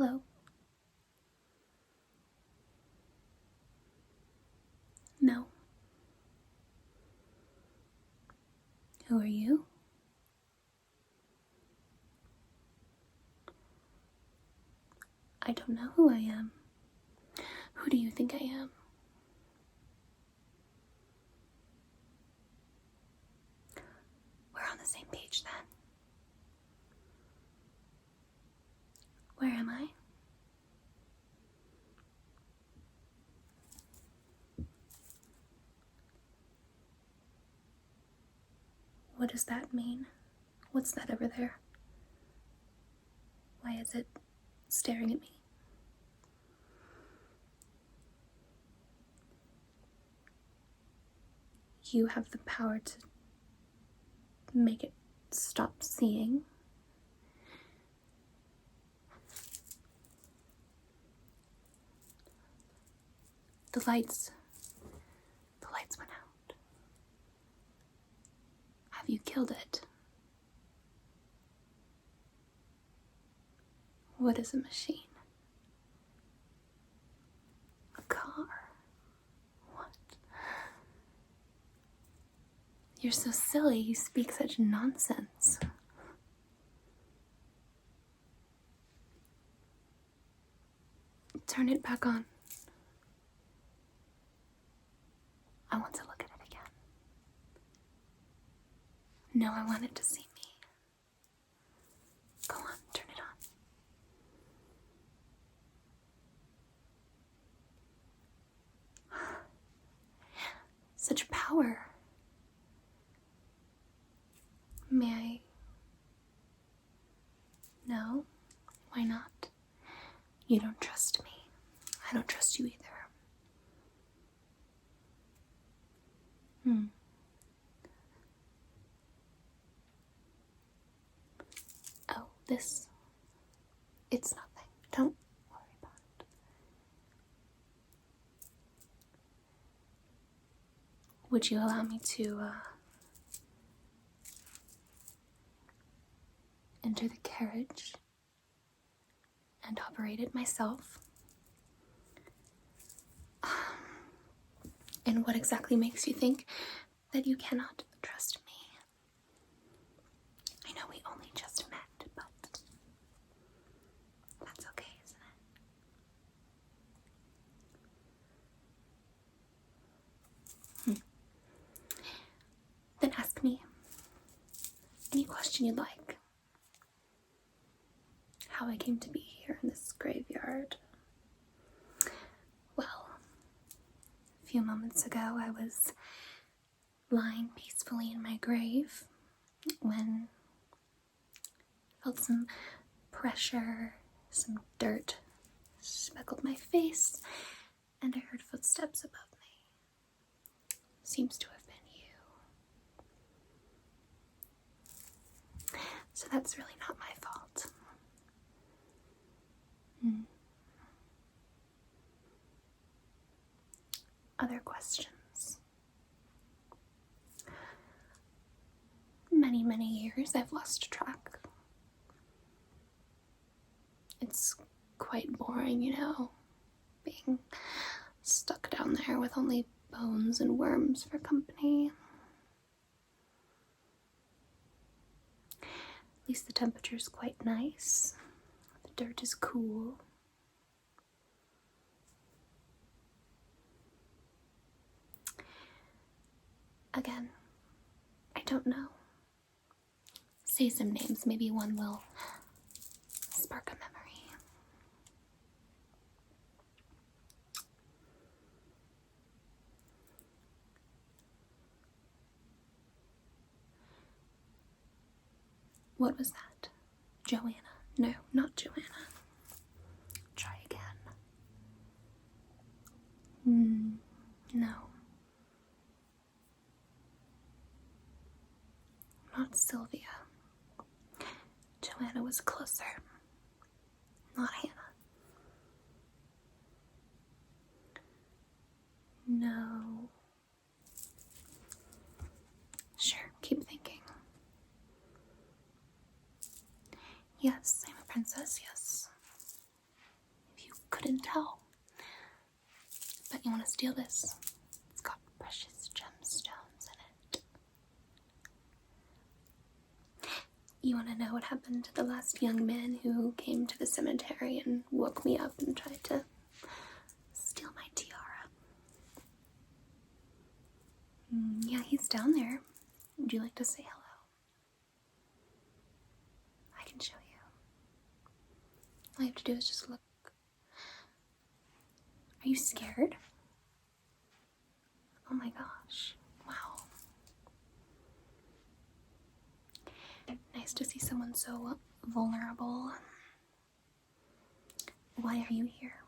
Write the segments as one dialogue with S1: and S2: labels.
S1: Hello? No. Who are you? I don't know who I am. Who do you think I am? We're on the same page then. Where am I? What does that mean? What's that over there? Why is it staring at me? You have the power to make it stop seeing. The lights went out. Have you killed it? What is a machine? A car? What? You're so silly. You speak such nonsense. Turn it back on. I want to look at it again. No, I want it to see me. Go on, turn it on. Such power. May I? No? Why not? You don't trust me. I don't trust you either. Oh, it's nothing. Don't worry about it. Would you allow me to, enter the carriage and operate it myself? And what exactly makes you think that you cannot trust me? I know we only just met, but that's okay, isn't it? Then ask me any question you'd like. How I came to be here in this graveyard. Well, a few moments ago I was lying peacefully in my grave when I felt some pressure, some dirt speckled my face, and I heard footsteps above me. Seems to have been you. So that's really not my fault. Other questions? Many, many years I've lost track. It's quite boring, being stuck down there with only bones and worms for company. At least the temperature's quite nice. The dirt is cool. Again, I don't know. Say some names, maybe one will spark a memory. What was that? Joanna? No, not Joanna. Try again. No. Not Sylvia. Joanna was closer. Not Hannah. No. Sure, keep thinking. Yes, I'm a princess, yes. couldn't tell. But you want to steal this? It's got precious gemstones in it. You want to know what happened to the last young man who came to the cemetery and woke me up and tried to steal my tiara? Yeah, he's down there. Would you like to say hello? I can show you. All you have to do is just look. Are you scared? Oh my gosh. Wow. Nice to see someone so vulnerable. Why are you here?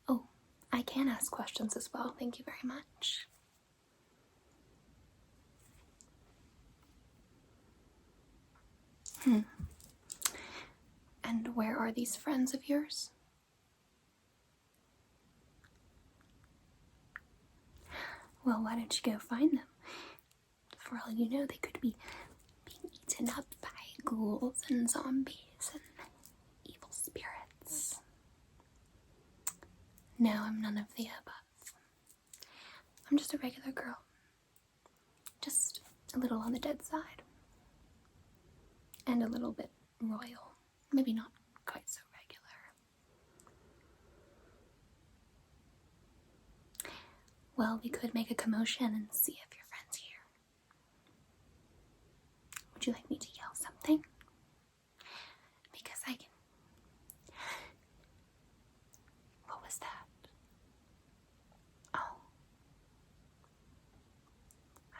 S1: Oh, I can ask questions as well. Thank you very much. And where are these friends of yours? Well, why don't you go find them? For all you know, they could be being eaten up by ghouls and zombies and evil spirits. No, I'm none of the above. I'm just a regular girl. Just a little on the dead side. And a little bit royal. Maybe not quite so regular. Well, we could make a commotion and see if your friend's here. Would you like me to yell something? Because I can... What was that? Oh.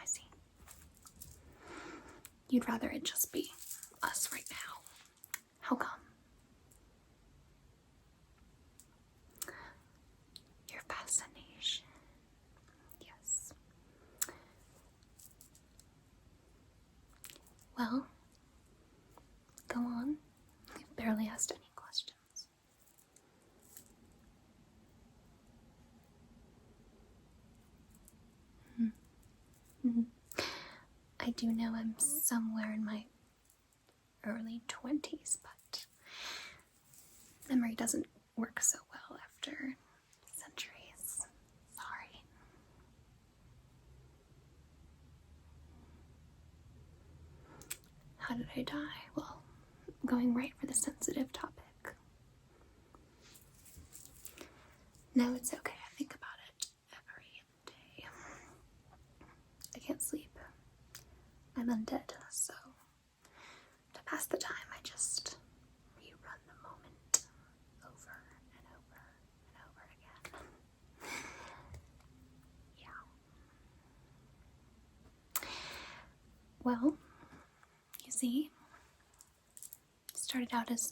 S1: I see. You'd rather it just be us right now. How come? Your fascination. Yes. Well, go on. You've barely asked any questions. I do know I'm somewhere in my early 20s, but memory doesn't work so well after centuries. Sorry. How did I die? Well, going right for the sensitive topic. No, it's okay. I think about it every day. I can't sleep. I'm undead, so to pass the time, I just rerun the moment over and over and over again. Yeah. Well, you see, it started out as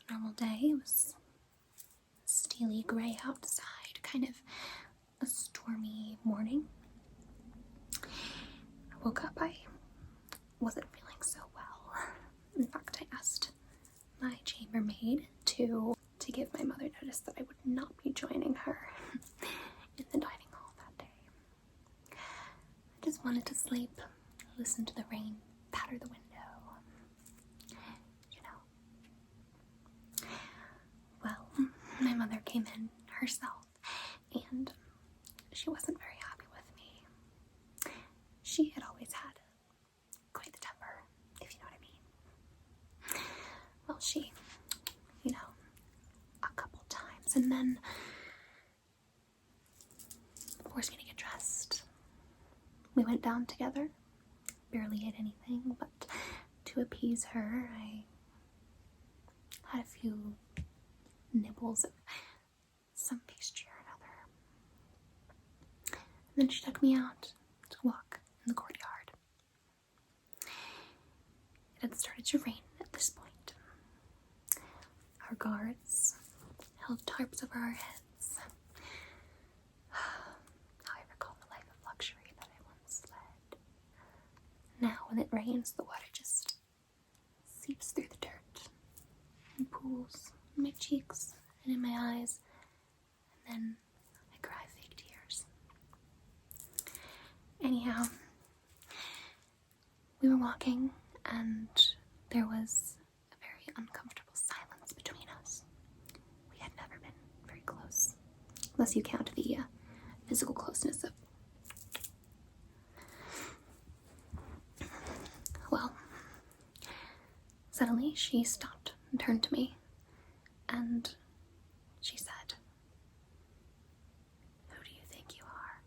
S1: a normal day. It was steely gray outside, kind of a stormy morning. I woke up, I wasn't feeling so well. In fact, I asked my chambermaid to give my mother notice that I would not be joining her in the dining hall that day. I just wanted to sleep, listen to the rain patter the window, you know. Well, my mother came in herself, and she wasn't very happy with me. She had always had quite the temper, if you know what I mean. Well, she, a couple times, and then before I was gonna get dressed, we went down together. Barely ate anything, but to appease her, I had a few nibbles of some pastry or another. And then she took me out to walk in the courtyard. It had started to rain at this point. Our guards held tarps over our heads. How I recall the life of luxury that I once led. Now, when it rains, the water just seeps through the dirt and pools in my cheeks and in my eyes, and then I cry fake tears. Anyhow, we were walking, and there was a very uncomfortable silence between us. We had unless you count the physical closeness of. Well, suddenly she stopped and turned to me, and she said, "Who do you think you are?"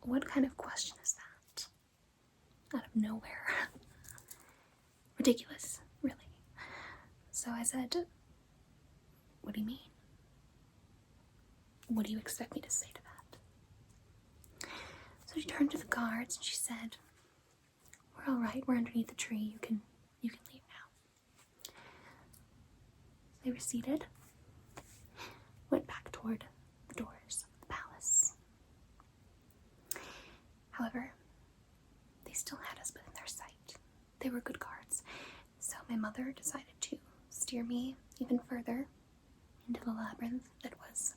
S1: What kind of question is that? Out of nowhere. Ridiculous, really. So I said, "What do you mean? What do you expect me to say to that?" So she turned to the guards and she said, "We're all right. We're underneath the tree. You can leave now." They were seated, went back toward the doors of the palace. However, they still had us within their sight. They were good guards, so my mother decided to steer me even further into the labyrinth that was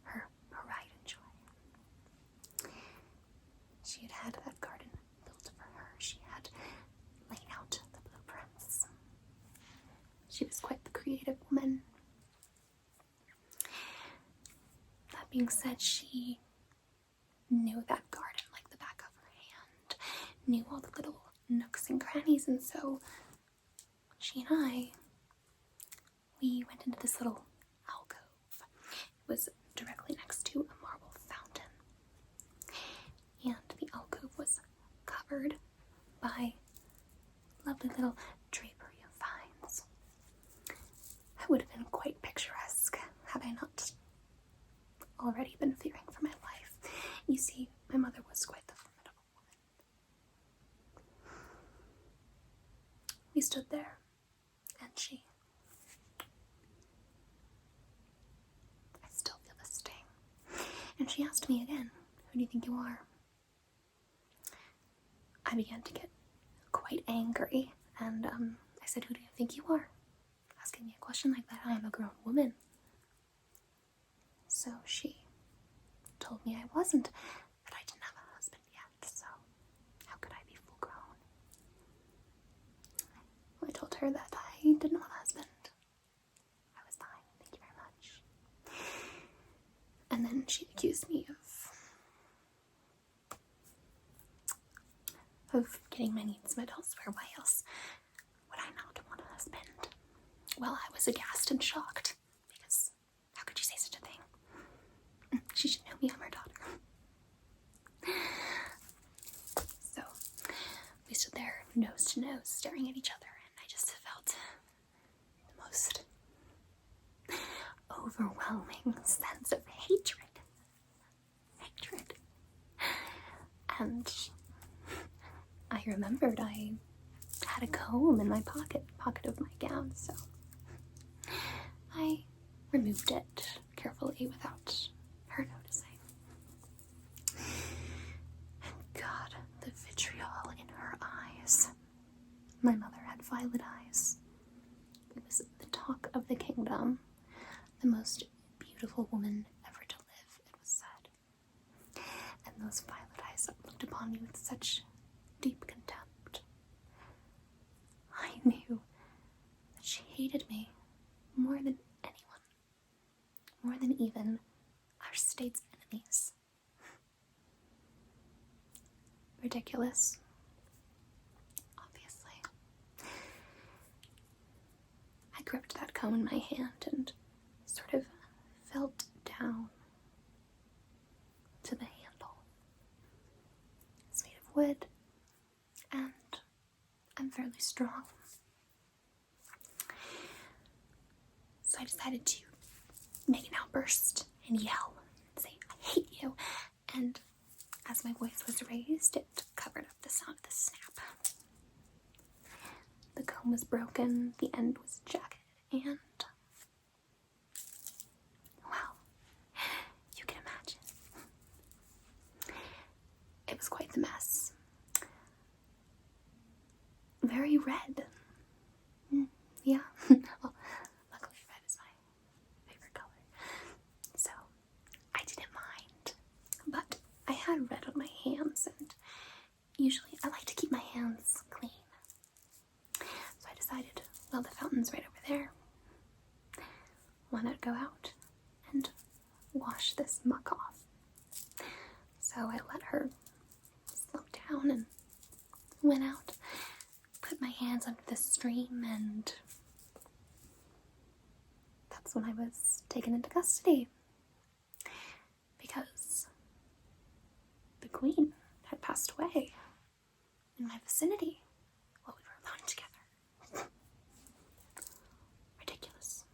S1: her pride and joy. She had had that garden built for her. She had laid out the blueprints. She was quite the creative woman. That being said, she knew that garden like the back of her hand, knew all the little nooks and crannies, and so she and I, we went into this little alcove. It was directly next to a marble fountain, and the alcove was covered by lovely little drapery of vines. It would have been quite picturesque had I not already been fearing for my life. You see, my mother was quite the formidable woman. We stood there, and I still feel the sting. And she asked me again, "Who do you think you are?" I began to get quite angry, and I said, "Who do you think you are? Asking me a question like that? I am a grown woman." So she told me I wasn't, that I didn't have a husband yet, so how could I be full grown? I told her that I didn't want a husband. I was fine, thank you very much. And then she accused me of getting my needs met elsewhere. Why else would I not want a husband? Well, I was aghast and shocked, because how could you say such a thing? She should know me, I'm her daughter. So we stood there nose to nose, staring at each other, and I just felt the most overwhelming sense of hatred. And I remembered I had a comb in my pocket of my gown, so I removed it carefully without her noticing. And God, the vitriol in her eyes. My mother had violet eyes. It was the talk of the kingdom. The most beautiful woman ever to live, it was said. And those violet eyes looked upon me with such deep contempt. I knew that she hated me more than anyone, more than even our state's enemies. Ridiculous, obviously. I gripped that comb in my hand and sort of felt down to the handle. It's made of wood, and I'm fairly strong. So I decided to make an outburst and yell and say, "I hate you." And as my voice was raised, it covered up the sound of the snap. The comb was broken, the end was jagged, and well, you can imagine. It was quite the mess. Very red. Yeah. Well, luckily red is my favorite color. So I didn't mind. But I had red on my hands, and usually I like to keep my hands clean. So I decided, well, the fountain's right over there. Why not go out and wash this muck off. So I let her slow down and went out, put my hands under the stream, and that's when I was taken into custody. Because the queen had passed away in my vicinity while we were alone together. Ridiculous.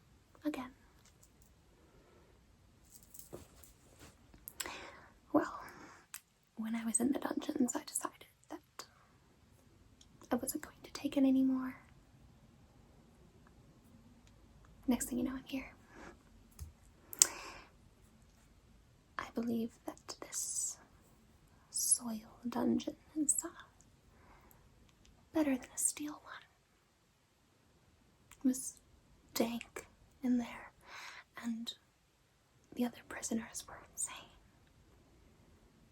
S1: Again. Well, when I was in the dungeons, I decided that I wasn't going to take it anymore. Next thing you know, I'm here. I believe that this soil dungeon is better than a steel one. It was dank in there, and the other prisoners were insane.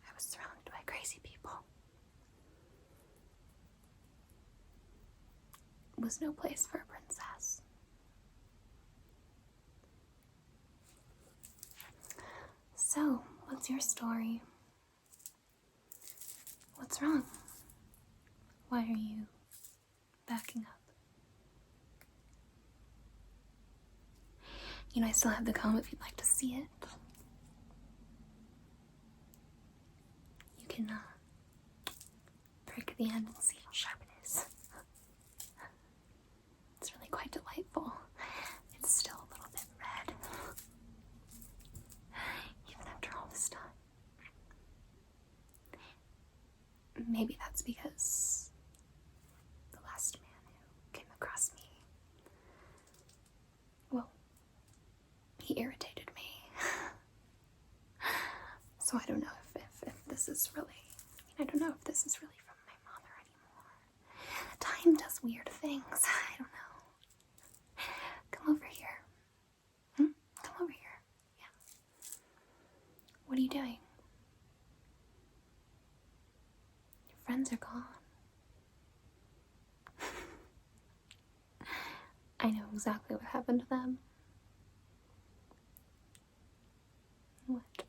S1: I was surrounded by crazy people. It was no place for a princess. So, what's your story? What's wrong? Why are you backing up? You know, I still have the comb if you'd like to see it. You can prick the end and see how sharp it is. It's really quite delightful. It's still a little bit red, even after all this time. Maybe that's because the last man who came across me, well, he irritated me. So I don't know if this is really, I don't know if this is really from my mother anymore. Time does weird things. I don't know. Come over here. Come over here. Yeah. What are you doing? Your friends are gone. I know exactly what happened to them. What?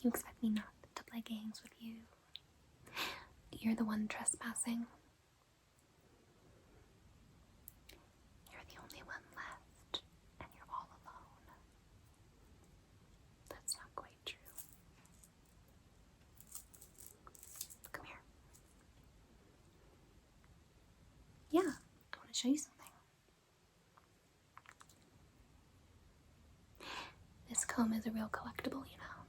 S1: You expect me not to play games with you? You're the one trespassing. You're the only one left, and you're all alone. That's not quite true. Come here. Yeah, I want to show you something. This comb is a real collectible, you know.